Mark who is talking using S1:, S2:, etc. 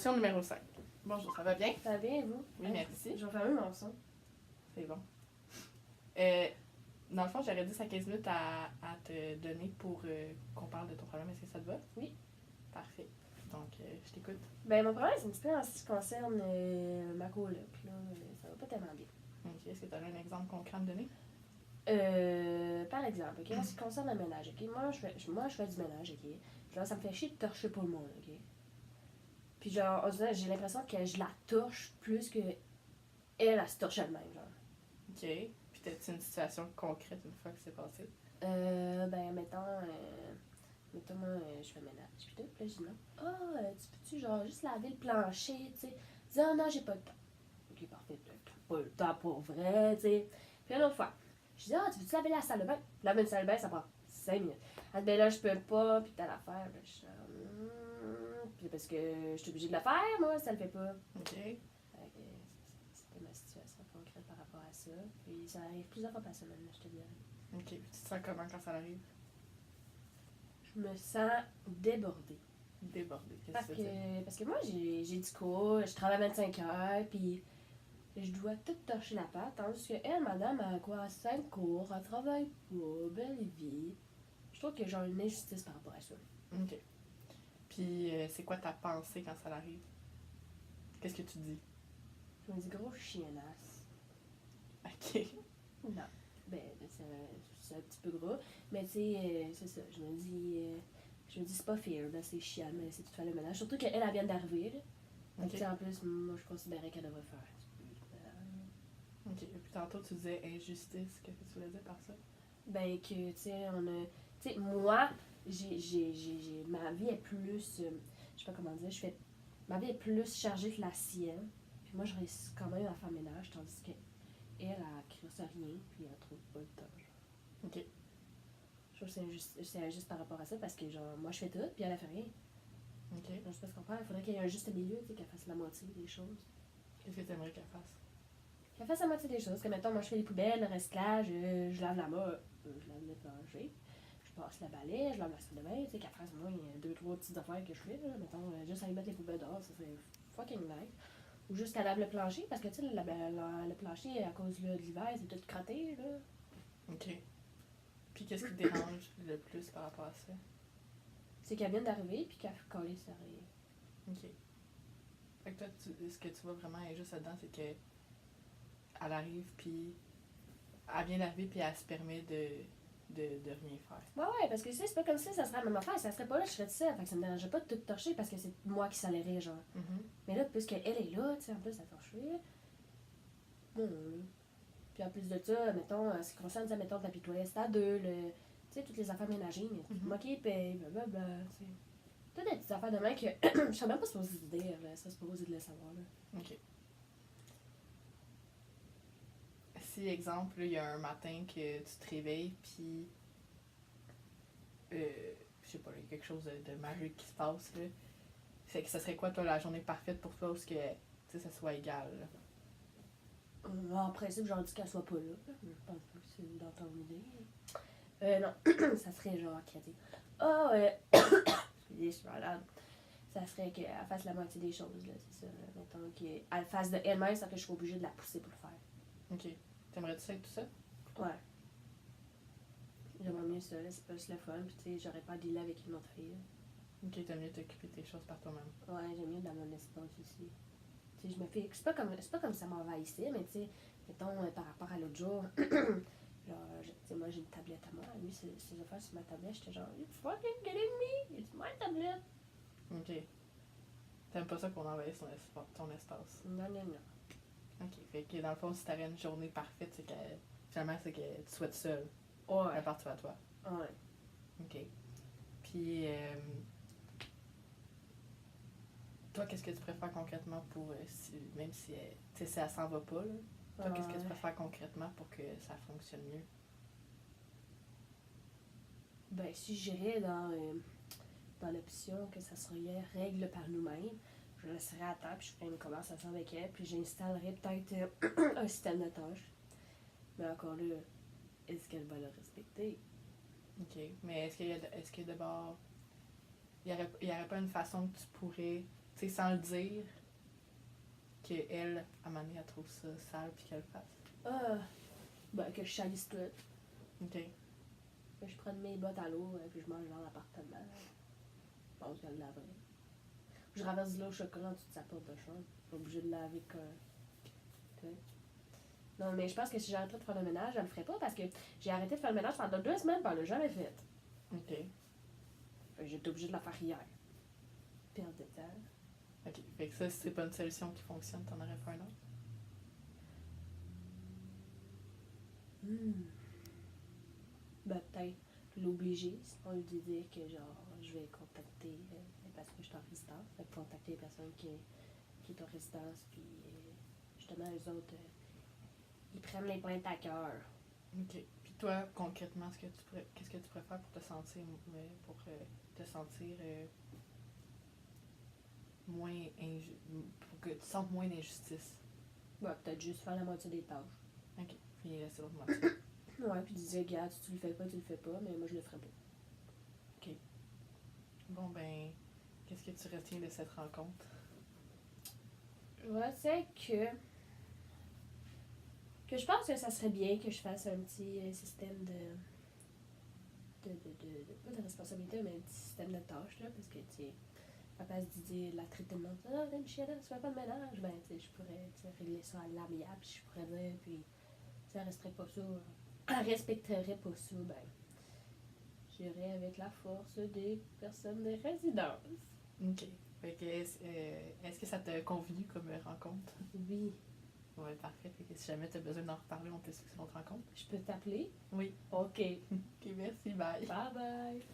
S1: Question numéro 5. Bonjour, ça va bien?
S2: Ça va bien, et vous?
S1: Oui, merci.
S2: Je vais fermer mon son.
S1: C'est bon. Dans le fond, j'aurais 10 à 15 minutes à te donner pour qu'on parle de ton problème. Est-ce que ça te va?
S2: Oui.
S1: Parfait. Donc, je t'écoute.
S2: Ben, mon problème, c'est un petit peu en ce qui concerne ma coloc, là. Ça va pas tellement bien.
S1: Ok. Est-ce que tu aurais un exemple concret à me donner?
S2: Par exemple, ok, en ce qui concerne le ménage, ok, moi, je fais du ménage, ok. Genre, ça me fait chier de torcher pour le monde, ok. Puis genre, on dirait, j'ai l'impression que je la torche plus que elle se torche elle-même, genre.
S1: Ok. Puis, t'as-tu une situation concrète une fois que c'est passé?
S2: Ben, mettons, moi, je fais le ménage, puis tout, puis là, je dis non. Ah, tu peux-tu, genre, juste laver le plancher, tu sais. Je dis, ah non, j'ai pas le temps. Ok, parfait, t'as pas le temps pour vrai, tu sais. Puis une autre fois, je dis, ah, tu veux-tu laver la salle de bain? Laver une salle de bain, ça prend 5 minutes. Elle dit, ben là, je peux pas, puis t'as l'affaire. Ben, je suis puis parce que je suis obligée de le faire, moi, ça le fait pas.
S1: Ok.
S2: Fait que c'était ma situation concrète par rapport à ça. Puis ça arrive plusieurs fois par semaine, là, je te dirais.
S1: Ok. Puis, tu te sens comment quand ça arrive?
S2: Je me sens débordée.
S1: Débordée. Qu'est-ce que tu veux dire?
S2: Parce que moi, j'ai du cours, je travaille 25 heures, puis je dois tout torcher la patte, tandis que elle, madame, elle a quoi, 5 cours, elle travaille pas, belle vie. Je trouve que j'ai une injustice par rapport à ça.
S1: Ok. Puis, c'est quoi ta pensée quand ça arrive? Qu'est-ce que tu dis?
S2: Je me dis, gros chiennasse.
S1: Ok.
S2: Non. Ben, c'est un petit peu gros, mais tu sais, c'est ça. Je me dis, c'est pas fair, là, c'est chiant, mais c'est tout faire le ménage. Surtout qu'elle, elle vient d'arriver, là. Fait que, tu sais, en plus, moi, je considérais qu'elle devrait faire.
S1: Ok. Et puis, tantôt, tu disais injustice. Qu'est-ce que tu voulais dire par ça?
S2: Ben, que, tu sais, tu sais, moi, ma vie est plus. Je sais pas comment dire, ma vie est plus chargée que la sienne. Puis moi, je réussis quand même à faire ménage, tandis qu'elle, elle crée ça rien, puis elle trouve pas le temps. Genre.
S1: Ok.
S2: Je trouve que c'est injuste par rapport à ça, parce que, genre, moi, je fais tout, puis elle fait rien.
S1: Ok.
S2: Donc, je sais pas ce qu'on fait. Il faudrait qu'il y ait un juste milieu, tu sais, qu'elle fasse la moitié des choses.
S1: Qu'est-ce que tu aimerais qu'elle fasse?
S2: Qu'elle fasse la moitié des choses. Que, mettons, moi, je fais les poubelles, le recyclage, je lave la mode, je lave le plancher. Je passe le balai, je lave la salle de bain, tu sais, qu'elle fasse au moins 2-3 petites affaires que je fais, là. Mettons, juste aller mettre les poubelles dehors, ça serait fucking nice. Ou juste qu'elle lave le plancher, parce que, tu sais, le plancher, à cause de l'hiver, c'est tout crotté, là.
S1: Ok. Puis qu'est-ce qui te dérange le plus par rapport à ça?
S2: C'est qu'elle vient d'arriver, puis qu'elle fait coller ça rien.
S1: Ok. Fait que toi, ce que tu vois vraiment injuste là-dedans, c'est que elle arrive, puis elle vient d'arriver, puis elle se permet de rien faire.
S2: Ouais, parce que tu sais, c'est pas comme si ça serait la même affaire, ça serait pas là, je serais tout seul. Fait que ça me dérangeait pas de tout torcher parce que c'est moi qui salérais, genre. Mais là, puisqu'elle est là, tu sais, en plus, elle torche. Bon, là. Puis en plus de ça, mettons, en ce qui concerne, mettons, le tapis de toilette, c'est à deux, tu sais, toutes les affaires ménagères, moi qui paye, blablabla, tu sais. Toutes des petites affaires de main que je serais même pas supposée de dire, là, ça, supposée de le savoir, là.
S1: Ok. Si, exemple, il y a un matin que tu te réveilles, puis je sais pas, il y a quelque chose de magique qui se passe, là. C'est que ça serait quoi, toi, la journée parfaite pour toi, où ce que, tu sais, ça soit égal, là?
S2: En principe, j'en dis qu'elle soit pas là. Je pense pas que c'est dans ton idée. Non, ça serait genre qu'elle dit excusez, je suis malade. Ça serait qu'elle fasse la moitié des choses, là, c'est ça. Mettons qu'elle fasse de elle-même sans que je sois obligée de la pousser pour le faire.
S1: Ok. T'aimerais-tu ça avec tout ça?
S2: Ouais. J'aimerais mieux ça, là, c'est plus le fun. Puis tu sais, j'aurais pas à dealer avec une autre fille. Là.
S1: Ok, t'aimes mieux t'occuper de tes choses par toi-même.
S2: Ouais, j'aime mieux dans mon espace aussi. Tu sais, je me fais. C'est pas comme ça m'envahissait, mais tu sais, mettons, par rapport à l'autre jour, genre, tu sais, moi j'ai une tablette à moi. Lui, ses affaires sur ma tablette, j'étais genre, you fucking kidding me? It's my tablette.
S1: Ok. T'aimes pas ça qu'on envahisse ton espace?
S2: Non.
S1: Ok. Fait que dans le fond, si t'avais une journée parfaite, c'est que finalement, c'est que tu sois seule.
S2: Ouais.
S1: À partir à toi.
S2: Ouais.
S1: Ok. Puis, toi, qu'est-ce que tu préfères concrètement pour, même si, tu sais, si elle s'en va pas, là, toi, qu'est-ce que tu préfères concrètement pour que ça fonctionne mieux?
S2: Ben, si j'irais dans l'option que ça serait règle par nous-mêmes, je laisserais à table, puis je ferais une conversation avec elle, puis j'installerais peut-être un système de tâches. Mais encore là, est-ce qu'elle va le respecter?
S1: Ok. Mais est-ce que d'abord, il y aurait pas une façon que tu pourrais tu sais, sans le dire, qu'elle, à un moment donné, elle trouve ça sale puis qu'elle le fasse.
S2: Ah, ben que je salisse tout.
S1: Ok.
S2: Que je prenne mes bottes à l'eau puis je mange dans l'appartement. Je pense qu'elle laverait. Je renverse de l'eau au chocolat en dessous de sa porte de chambre. Je suis obligée de laver que. Tu sais. Non, mais je pense que si j'arrêterais de faire le ménage, je le ferais pas parce que j'ai arrêté de faire le ménage pendant 2 semaines puis elle l'a jamais fait.
S1: Ok.
S2: Fait que j'étais obligée de la faire hier. Perte de temps.
S1: Ok. Fait que ça, si c'est pas une solution qui fonctionne, t'en aurais fait un autre?
S2: Ben, peut-être l'obliger, sinon lui dire que genre je vais contacter parce que je suis en résidence, fait que contacter les personnes qui est en résidence, puis justement eux autres ils prennent les plaintes à cœur.
S1: Ok. Puis toi, concrètement, qu'est-ce que tu préfères pour te sentir moins pour que tu sentes moins d'injustice?
S2: Ouais, peut-être juste faire la moitié des tâches.
S1: Ok. Puis laisser l'autre moitié.
S2: Ouais, puis dire regarde, si tu le fais pas, tu le fais pas, mais moi je le ferai pas.
S1: Bon, ben, qu'est-ce que tu retiens de cette rencontre?
S2: Ouais, c'est que je pense que ça serait bien que je fasse un petit système pas de responsabilité, mais un petit système de tâches, là, parce que, tu sais, à la place de dire, la traiter de monde, ah, t'es une chienne, tu fais pas de ménage, ben, tu sais, je pourrais, tu sais, régler ça à l'amiable, je pourrais dire, puis, si elle resterait pas ça, elle respecterait pas ça, ben, j'irais avec la force des personnes des résidences.
S1: Ok. Fait que, est-ce que ça t'a convenu comme rencontre?
S2: Oui.
S1: Ouais, parfait. Fait que si jamais t'as besoin d'en reparler, on peut se fixer notre rencontre.
S2: Je peux t'appeler?
S1: Oui.
S2: Ok.
S1: Ok, merci, bye.
S2: Bye bye.